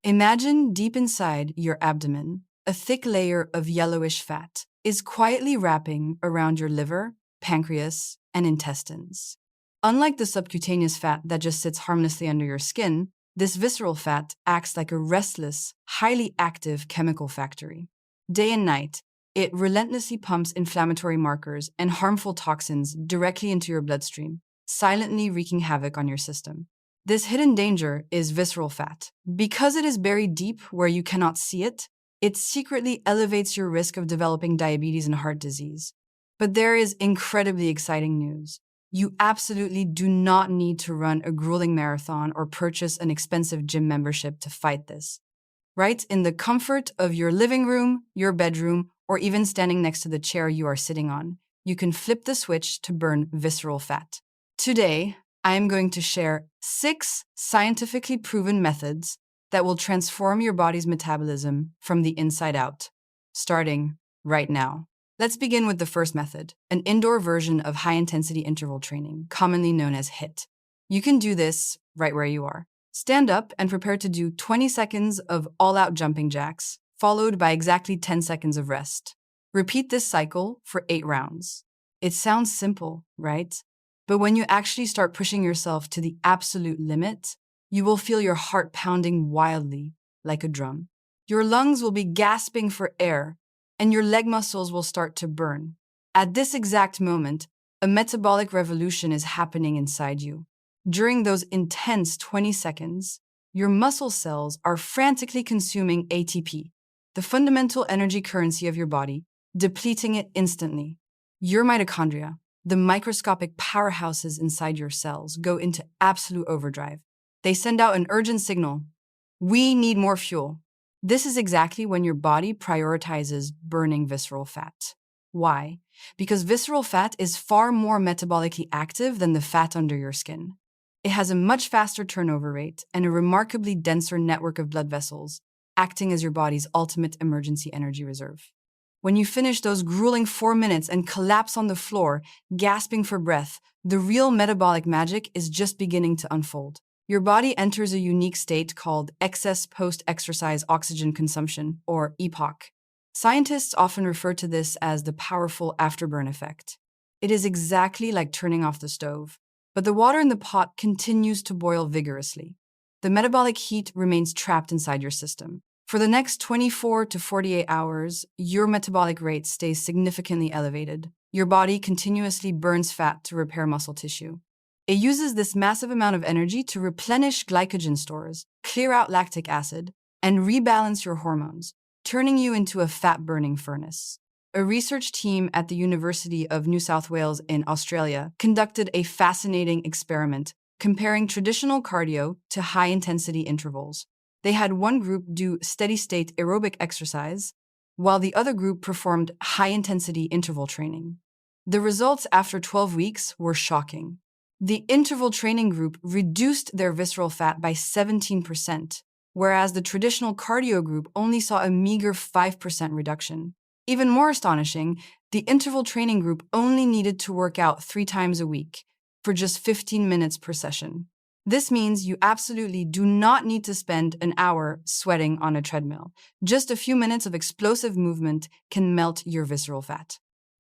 Imagine deep inside your abdomen, a thick layer of yellowish fat is quietly wrapping around your liver, pancreas, and intestines. Unlike the subcutaneous fat that just sits harmlessly under your skin, this visceral fat acts like a restless, highly active chemical factory. Day and night, it relentlessly pumps inflammatory markers and harmful toxins directly into your bloodstream, silently wreaking havoc on your system. This hidden danger is visceral fat. Because it is buried deep where you cannot see it, it secretly elevates your risk of developing diabetes and heart disease. But there is incredibly exciting news. You absolutely do not need to run a grueling marathon or purchase an expensive gym membership to fight this. Right in the comfort of your living room, your bedroom, or even standing next to the chair you are sitting on, you can flip the switch to burn visceral fat. Today, I am going to share 6 scientifically proven methods that will transform your body's metabolism from the inside out, starting right now. Let's begin with the first method, an indoor version of high-intensity interval training, commonly known as HIIT. You can do this right where you are. Stand up and prepare to do 20 seconds of all-out jumping jacks, followed by exactly 10 seconds of rest. Repeat this cycle for 8 rounds. It sounds simple, right? But when you actually start pushing yourself to the absolute limit, you will feel your heart pounding wildly like a drum. Your lungs will be gasping for air, and your leg muscles will start to burn. At this exact moment, a metabolic revolution is happening inside you. During those intense 20 seconds, your muscle cells are frantically consuming ATP, the fundamental energy currency of your body, depleting it instantly. Your mitochondria, the microscopic powerhouses inside your cells, go into absolute overdrive. They send out an urgent signal. We need more fuel. This is exactly when your body prioritizes burning visceral fat. Why? Because visceral fat is far more metabolically active than the fat under your skin. It has a much faster turnover rate and a remarkably denser network of blood vessels, acting as your body's ultimate emergency energy reserve. When you finish those grueling 4 minutes and collapse on the floor, gasping for breath, the real metabolic magic is just beginning to unfold. Your body enters a unique state called excess post-exercise oxygen consumption, or EPOC. Scientists often refer to this as the powerful afterburn effect. It is exactly like turning off the stove, but the water in the pot continues to boil vigorously. The metabolic heat remains trapped inside your system. For the next 24 to 48 hours, your metabolic rate stays significantly elevated. Your body continuously burns fat to repair muscle tissue. It uses this massive amount of energy to replenish glycogen stores, clear out lactic acid, and rebalance your hormones, turning you into a fat-burning furnace. A research team at the University of New South Wales in Australia conducted a fascinating experiment comparing traditional cardio to high-intensity intervals. They had one group do steady-state aerobic exercise, while the other group performed high-intensity interval training. The results after 12 weeks were shocking. The interval training group reduced their visceral fat by 17%, whereas the traditional cardio group only saw a meager 5% reduction. Even more astonishing, the interval training group only needed to work out 3 times a week for just 15 minutes per session. This means you absolutely do not need to spend an hour sweating on a treadmill. Just a few minutes of explosive movement can melt your visceral fat.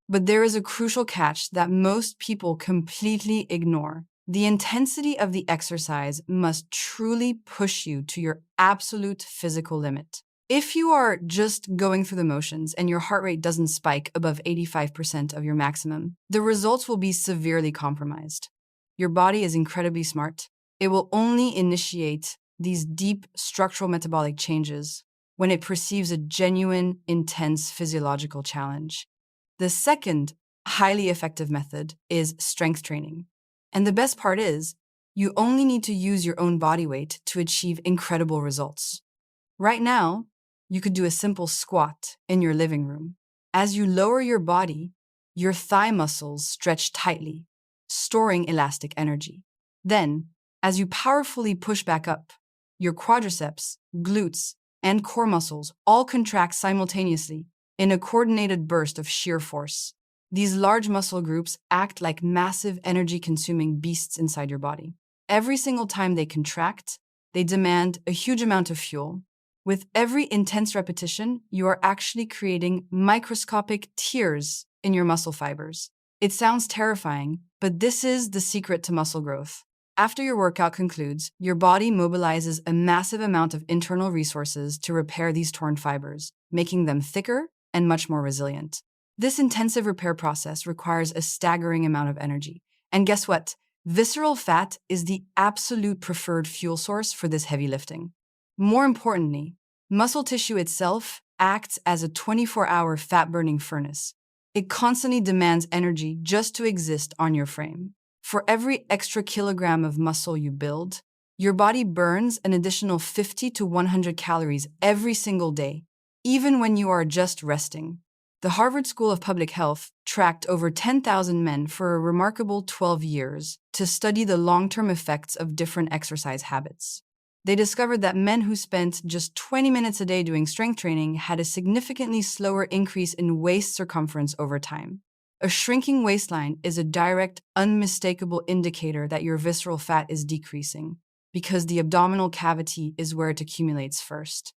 But there is a crucial catch that most people completely ignore. The intensity of the exercise must truly push you to your absolute physical limit. If you are just going through the motions and your heart rate doesn't spike above 85% of your maximum, the results will be severely compromised. Your body is incredibly smart. It will only initiate these deep structural metabolic changes when it perceives a genuine, intense physiological challenge. The second highly effective method is strength training. And the best part is, you only need to use your own body weight to achieve incredible results. Right now, you could do a simple squat in your living room. As you lower your body, your thigh muscles stretch tightly, storing elastic energy. Then, as you powerfully push back up, your quadriceps, glutes, and core muscles all contract simultaneously in a coordinated burst of sheer force. These large muscle groups act like massive energy-consuming beasts inside your body. Every single time they contract, they demand a huge amount of fuel, With every intense repetition, you are actually creating microscopic tears in your muscle fibers. It sounds terrifying, but this is the secret to muscle growth. After your workout concludes, your body mobilizes a massive amount of internal resources to repair these torn fibers, making them thicker and much more resilient. This intensive repair process requires a staggering amount of energy. And guess what? Visceral fat is the absolute preferred fuel source for this heavy lifting. More importantly, muscle tissue itself acts as a 24-hour fat-burning furnace. It constantly demands energy just to exist on your frame. For every extra kilogram of muscle you build, your body burns an additional 50 to 100 calories every single day, even when you are just resting. The Harvard School of Public Health tracked over 10,000 men for a remarkable 12 years to study the long-term effects of different exercise habits. They discovered that men who spent just 20 minutes a day doing strength training had a significantly slower increase in waist circumference over time. A shrinking waistline is a direct, unmistakable indicator that your visceral fat is decreasing, because the abdominal cavity is where it accumulates first.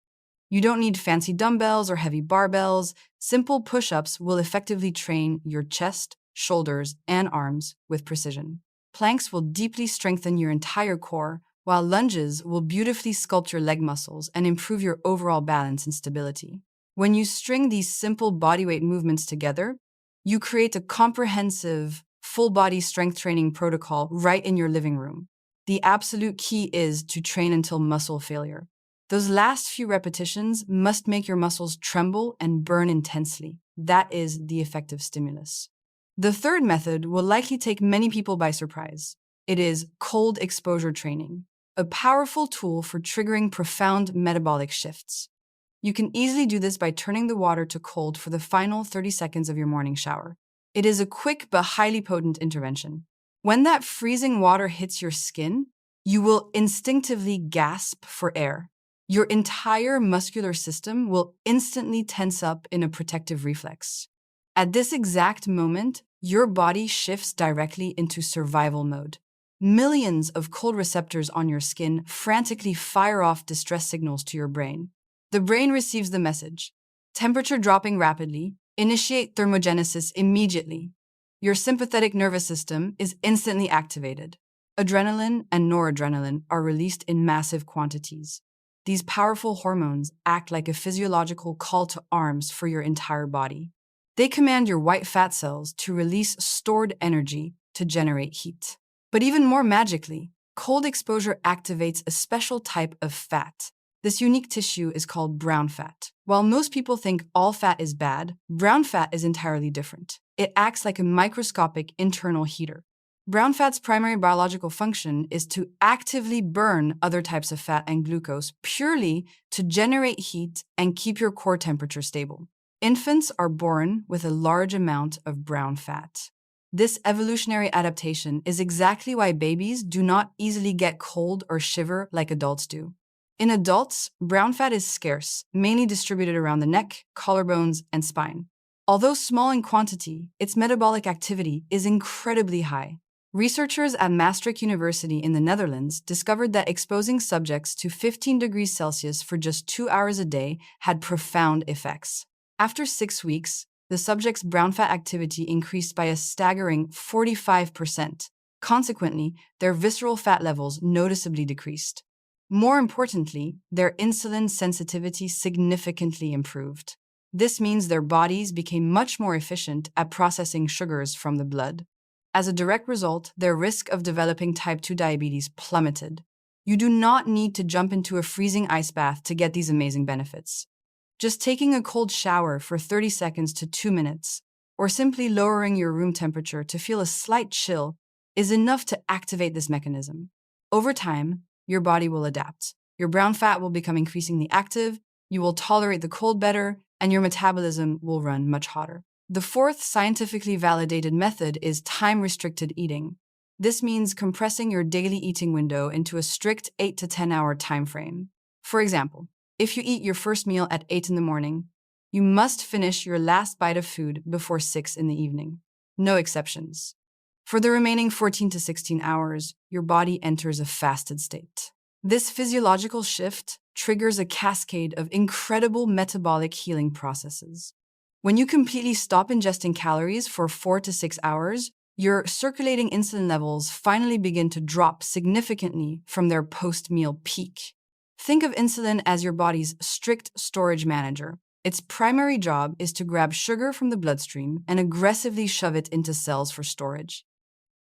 You don't need fancy dumbbells or heavy barbells. Simple push-ups will effectively train your chest, shoulders, and arms with precision. Planks will deeply strengthen your entire core, while lunges will beautifully sculpt your leg muscles and improve your overall balance and stability. When you string these simple bodyweight movements together, you create a comprehensive, full-body strength training protocol right in your living room. The absolute key is to train until muscle failure. Those last few repetitions must make your muscles tremble and burn intensely. That is the effective stimulus. The third method will likely take many people by surprise. It is cold exposure training, a powerful tool for triggering profound metabolic shifts. You can easily do this by turning the water to cold for the final 30 seconds of your morning shower. It is a quick but highly potent intervention. When that freezing water hits your skin, you will instinctively gasp for air. Your entire muscular system will instantly tense up in a protective reflex. At this exact moment, your body shifts directly into survival mode. Millions of cold receptors on your skin frantically fire off distress signals to your brain. The brain receives the message: temperature dropping rapidly, initiate thermogenesis immediately. Your sympathetic nervous system is instantly activated. Adrenaline and noradrenaline are released in massive quantities. These powerful hormones act like a physiological call to arms for your entire body. They command your white fat cells to release stored energy to generate heat. But even more magically, cold exposure activates a special type of fat. This unique tissue is called brown fat. While most people think all fat is bad, brown fat is entirely different. It acts like a microscopic internal heater. Brown fat's primary biological function is to actively burn other types of fat and glucose purely to generate heat and keep your core temperature stable. Infants are born with a large amount of brown fat. This evolutionary adaptation is exactly why babies do not easily get cold or shiver like adults do. In adults, brown fat is scarce, mainly distributed around the neck, collarbones, and spine. Although small in quantity, its metabolic activity is incredibly high. Researchers at Maastricht University in the Netherlands discovered that exposing subjects to 15 degrees Celsius for just 2 hours a day had profound effects. After 6 weeks, the subject's brown fat activity increased by a staggering 45%. Consequently, their visceral fat levels noticeably decreased. More importantly, their insulin sensitivity significantly improved. This means their bodies became much more efficient at processing sugars from the blood. As a direct result, their risk of developing type 2 diabetes plummeted. You do not need to jump into a freezing ice bath to get these amazing benefits. Just taking a cold shower for 30 seconds to 2 minutes, or simply lowering your room temperature to feel a slight chill, is enough to activate this mechanism. Over time, your body will adapt. Your brown fat will become increasingly active, you will tolerate the cold better, and your metabolism will run much hotter. The fourth scientifically validated method is time-restricted eating. This means compressing your daily eating window into a strict 8 to 10 hour time frame. For example, if you eat your first meal at 8 in the morning, you must finish your last bite of food before 6 in the evening. No exceptions. For the remaining 14 to 16 hours, your body enters a fasted state. This physiological shift triggers a cascade of incredible metabolic healing processes. When you completely stop ingesting calories for 4 to 6 hours, your circulating insulin levels finally begin to drop significantly from their post-meal peak. Think of insulin as your body's strict storage manager. Its primary job is to grab sugar from the bloodstream and aggressively shove it into cells for storage.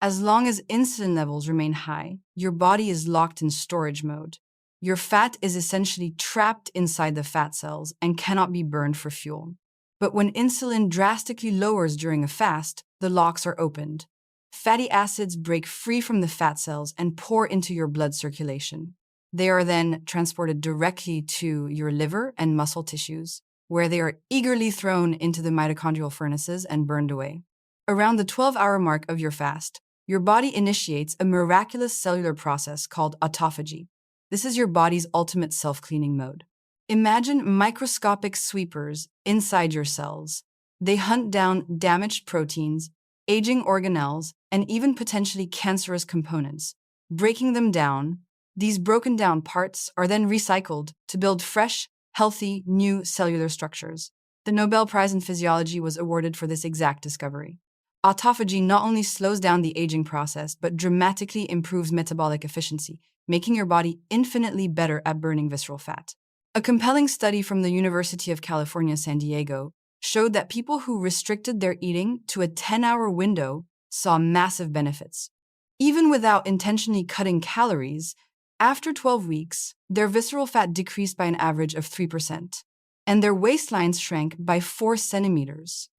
As long as insulin levels remain high, your body is locked in storage mode. Your fat is essentially trapped inside the fat cells and cannot be burned for fuel. But when insulin drastically lowers during a fast, the locks are opened. Fatty acids break free from the fat cells and pour into your blood circulation. They are then transported directly to your liver and muscle tissues, where they are eagerly thrown into the mitochondrial furnaces and burned away. Around the 12-hour mark of your fast, your body initiates a miraculous cellular process called autophagy. This is your body's ultimate self-cleaning mode. Imagine microscopic sweepers inside your cells. They hunt down damaged proteins, aging organelles, and even potentially cancerous components. Breaking them down, these broken down parts are then recycled to build fresh, healthy, new cellular structures. The Nobel Prize in Physiology was awarded for this exact discovery. Autophagy not only slows down the aging process, but dramatically improves metabolic efficiency, making your body infinitely better at burning visceral fat. A compelling study from the University of California, San Diego, showed that people who restricted their eating to a 10-hour window saw massive benefits. Even without intentionally cutting calories, after 12 weeks, their visceral fat decreased by an average of 3%, and their waistlines shrank by 4 centimeters.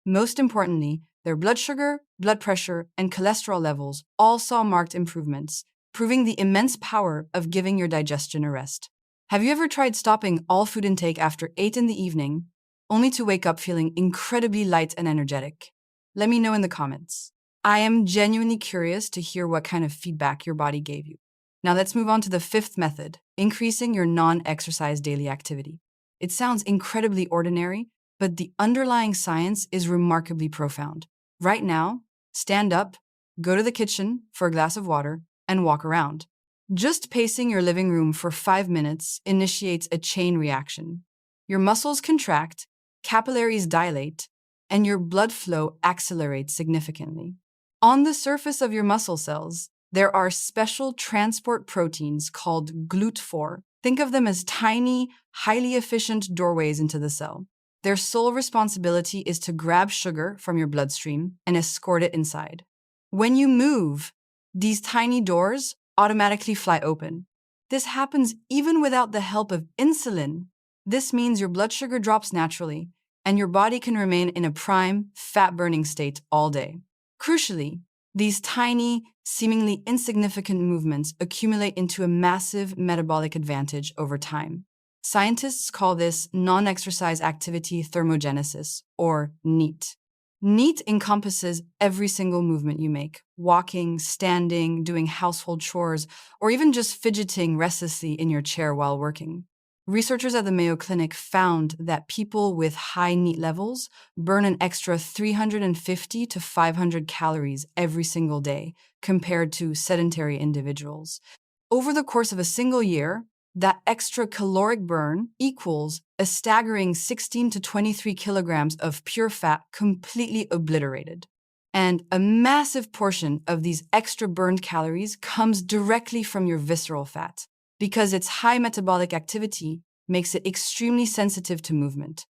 Most importantly, their blood sugar, blood pressure, and cholesterol levels all saw marked improvements, proving the immense power of giving your digestion a rest. Have you ever tried stopping all food intake after 8 in the evening, only to wake up feeling incredibly light and energetic? Let me know in the comments. I am genuinely curious to hear what kind of feedback your body gave you. Now let's move on to the fifth method, increasing your non-exercise daily activity. It sounds incredibly ordinary, but the underlying science is remarkably profound. Right now, stand up, go to the kitchen for a glass of water, and walk around. Just pacing your living room for 5 minutes initiates a chain reaction. Your muscles contract, capillaries dilate, and your blood flow accelerates significantly. On the surface of your muscle cells, there are special transport proteins called GLUT4. Think of them as tiny, highly efficient doorways into the cell. Their sole responsibility is to grab sugar from your bloodstream and escort it inside. When you move, these tiny doors automatically fly open. This happens even without the help of insulin. This means your blood sugar drops naturally, and your body can remain in a prime, fat-burning state all day. Crucially, these tiny, seemingly insignificant movements accumulate into a massive metabolic advantage over time. Scientists call this non-exercise activity thermogenesis, or NEAT. NEAT encompasses every single movement you make: walking, standing, doing household chores, or even just fidgeting restlessly in your chair while working. Researchers at the Mayo Clinic found that people with high NEAT levels burn an extra 350 to 500 calories every single day compared to sedentary individuals. Over the course of a single year, that extra caloric burn equals a staggering 16 to 23 kilograms of pure fat completely obliterated. And a massive portion of these extra burned calories comes directly from your visceral fat, because its high metabolic activity makes it extremely sensitive to movement.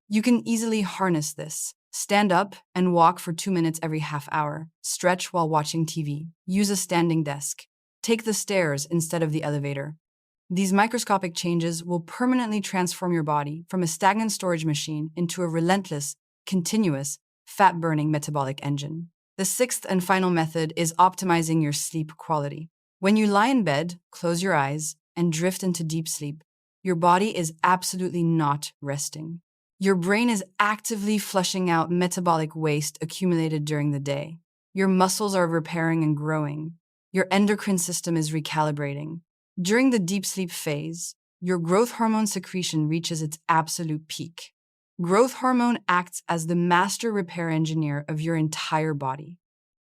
You can easily harness this. Stand up and walk for 2 minutes every half hour. Stretch while watching TV. Use a standing desk. Take the stairs instead of the elevator. These microscopic changes will permanently transform your body from a stagnant storage machine into a relentless, continuous, fat-burning metabolic engine. The sixth and final method is optimizing your sleep quality. When you lie in bed, close your eyes, and drift into deep sleep, your body is absolutely not resting. Your brain is actively flushing out metabolic waste accumulated during the day. Your muscles are repairing and growing. Your endocrine system is recalibrating. During the deep sleep phase, your growth hormone secretion reaches its absolute peak. Growth hormone acts as the master repair engineer of your entire body.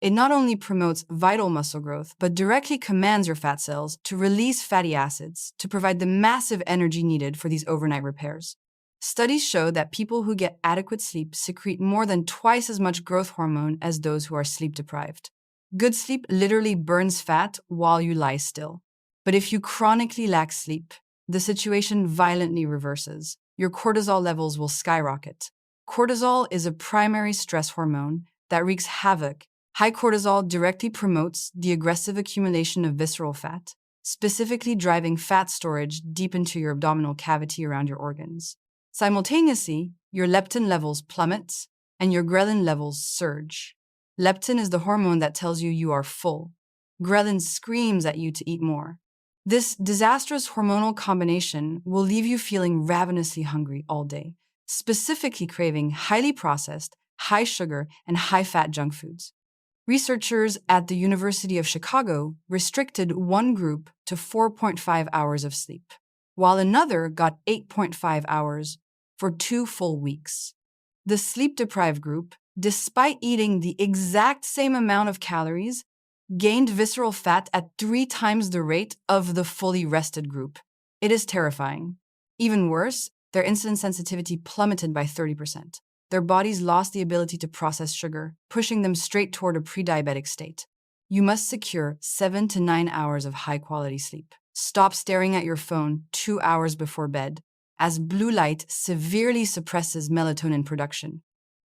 It not only promotes vital muscle growth, but directly commands your fat cells to release fatty acids to provide the massive energy needed for these overnight repairs. Studies show that people who get adequate sleep secrete more than twice as much growth hormone as those who are sleep deprived. Good sleep literally burns fat while you lie still. But if you chronically lack sleep, the situation violently reverses. Your cortisol levels will skyrocket. Cortisol is a primary stress hormone that wreaks havoc. High cortisol directly promotes the aggressive accumulation of visceral fat, specifically driving fat storage deep into your abdominal cavity around your organs. Simultaneously, your leptin levels plummet and your ghrelin levels surge. Leptin is the hormone that tells you are full. Ghrelin screams at you to eat more. This disastrous hormonal combination will leave you feeling ravenously hungry all day, specifically craving highly processed, high sugar, and high fat junk foods. Researchers at the University of Chicago restricted one group to 4.5 hours of sleep, while another got 8.5 hours for 2 full weeks. The sleep-deprived group, despite eating the exact same amount of calories, gained visceral fat at 3 times the rate of the fully rested group. It is terrifying. Even worse, their insulin sensitivity plummeted by 30%. Their bodies lost the ability to process sugar, pushing them straight toward a pre-diabetic state. You must secure 7 to 9 hours of high-quality sleep. Stop staring at your phone 2 hours before bed, as blue light severely suppresses melatonin production.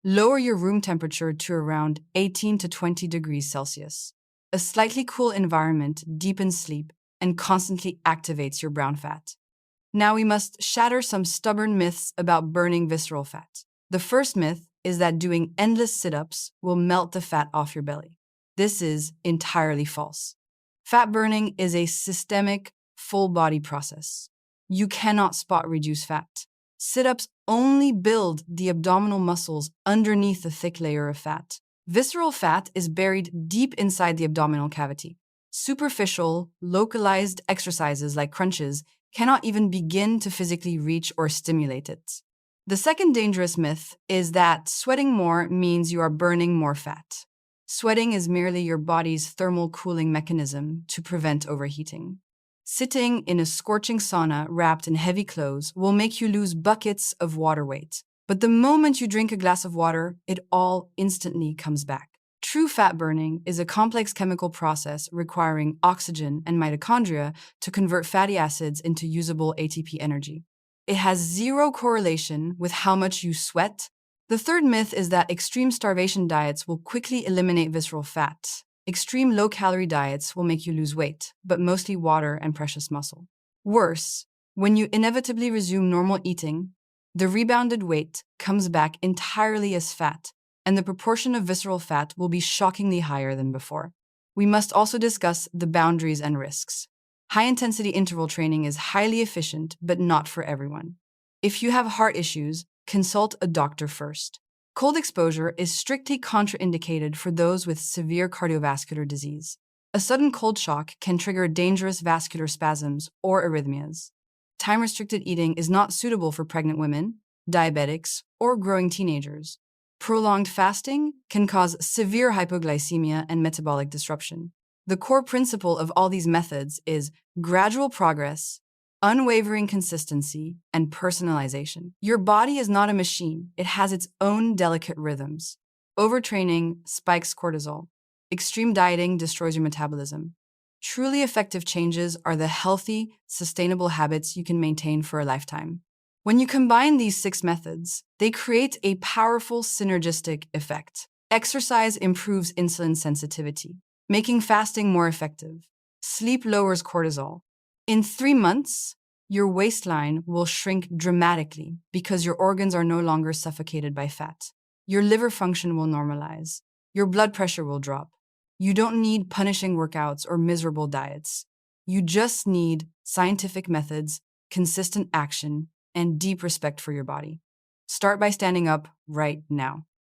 Lower your room temperature to around 18 to 20 degrees Celsius. A slightly cool environment deepens sleep and constantly activates your brown fat. Now we must shatter some stubborn myths about burning visceral fat. The first myth is that doing endless sit-ups will melt the fat off your belly. This is entirely false. Fat burning is a systemic, full-body process. You cannot spot reduce fat. Sit-ups only build the abdominal muscles underneath the thick layer of fat. Visceral fat is buried deep inside the abdominal cavity. Superficial, localized exercises like crunches cannot even begin to physically reach or stimulate it. The second dangerous myth is that sweating more means you are burning more fat. Sweating is merely your body's thermal cooling mechanism to prevent overheating. Sitting in a scorching sauna wrapped in heavy clothes will make you lose buckets of water weight. But the moment you drink a glass of water, it all instantly comes back. True fat burning is a complex chemical process requiring oxygen and mitochondria to convert fatty acids into usable ATP energy. It has zero correlation with how much you sweat. The third myth is that extreme starvation diets will quickly eliminate visceral fat. Extreme low-calorie diets will make you lose weight, but mostly water and precious muscle. Worse, when you inevitably resume normal eating, the rebounded weight comes back entirely as fat, and the proportion of visceral fat will be shockingly higher than before. We must also discuss the boundaries and risks. High-intensity interval training is highly efficient, but not for everyone. If you have heart issues, consult a doctor first. Cold exposure is strictly contraindicated for those with severe cardiovascular disease. A sudden cold shock can trigger dangerous vascular spasms or arrhythmias. Time-restricted eating is not suitable for pregnant women, diabetics, or growing teenagers. Prolonged fasting can cause severe hypoglycemia and metabolic disruption. The core principle of all these methods is gradual progress, unwavering consistency, and personalization. Your body is not a machine. It has its own delicate rhythms. Overtraining spikes cortisol. Extreme dieting destroys your metabolism. Truly effective changes are the healthy, sustainable habits you can maintain for a lifetime. When you combine these 6 methods, they create a powerful synergistic effect. Exercise improves insulin sensitivity, making fasting more effective. Sleep lowers cortisol. In 3 months, your waistline will shrink dramatically because your organs are no longer suffocated by fat. Your liver function will normalize. Your blood pressure will drop. You don't need punishing workouts or miserable diets. You just need scientific methods, consistent action, and deep respect for your body. Start by standing up right now.